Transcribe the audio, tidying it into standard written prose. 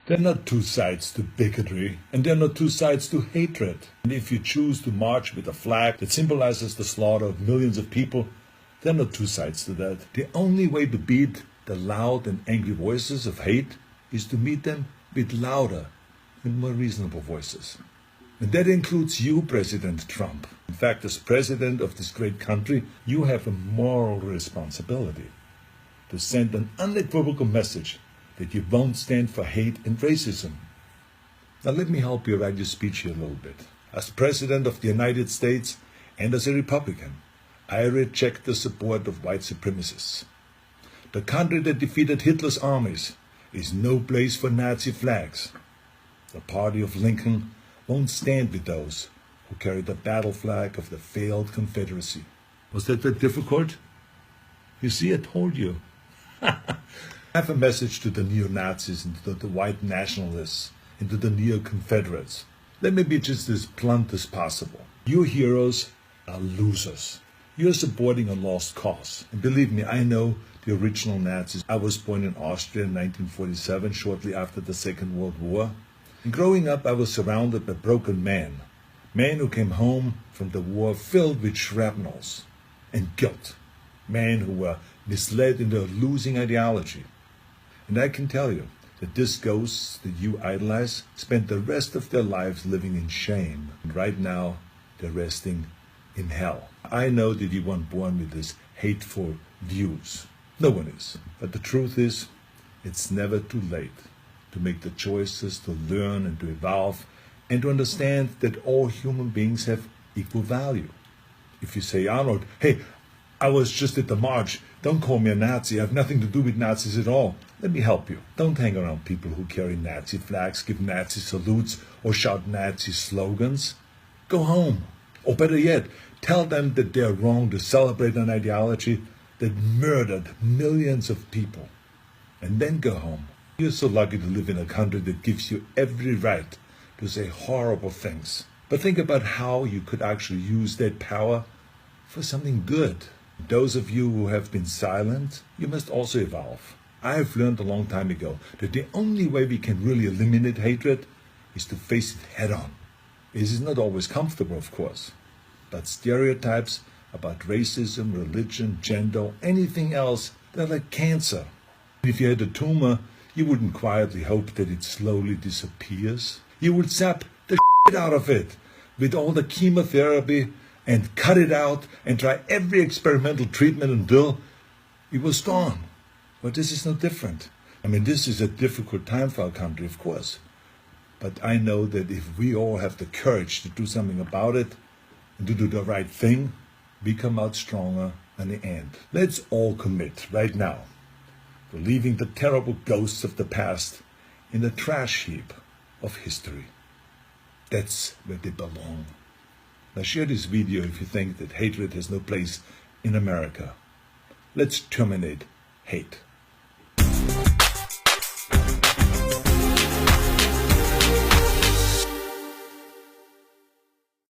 There are not two sides to bigotry, and there are not two sides to hatred. And if you choose to march with a flag that symbolizes the slaughter of millions of people, there are not two sides to that. The only way to beat the loud and angry voices of hate is to meet them with louder and more reasonable voices. And that includes you, President Trump. In fact, as president of this great country, you have a moral responsibility to send an unequivocal message that you won't stand for hate and racism. Now let me help you write your speech here a little bit. As President of the United States and as a Republican, I reject the support of white supremacists. The country that defeated Hitler's armies is no place for Nazi flags. The party of Lincoln won't stand with those who carry the battle flag of the failed Confederacy. Was that very difficult? You see, I told you. I have a message to the neo-Nazis and to the white nationalists and to the neo-Confederates. Let me be just as blunt as possible. You heroes are losers. You're supporting a lost cause. And believe me, I know the original Nazis. I was born in Austria in 1947, shortly after the Second World War. And growing up, I was surrounded by broken men who came home from the war filled with shrapnels and guilt, men who were misled into a losing ideology. And I can tell you that these ghosts that you idolize spent the rest of their lives living in shame. And right now, they're resting in hell. I know that you weren't born with these hateful views. No one is. But the truth is, it's never too late to make the choices, to learn and to evolve, and to understand that all human beings have equal value. If you say, Arnold, hey, I was just at the march, don't call me a Nazi, I have nothing to do with Nazis at all. Let me help you. Don't hang around people who carry Nazi flags, give Nazi salutes, or shout Nazi slogans. Go home. Or better yet, tell them that they're wrong to celebrate an ideology that murdered millions of people. And then go home. You're so lucky to live in a country that gives you every right to say horrible things. But think about how you could actually use that power for something good. Those of you who have been silent, you must also evolve. I have learned a long time ago that the only way we can really eliminate hatred is to face it head on. It is not always comfortable, of course, but stereotypes about racism, religion, gender, anything else, they're like cancer. If you had a tumor, you wouldn't quietly hope that it slowly disappears. You would zap the shit out of it with all the chemotherapy and cut it out and try every experimental treatment until it was gone. But this is no different. I mean, this is a difficult time for our country, of course. But I know that if we all have the courage to do something about it and to do the right thing, we come out stronger in the end. Let's all commit right now to leaving the terrible ghosts of the past in the trash heap of history. That's where they belong. Now share this video if you think that hatred has no place in America. Let's terminate hate.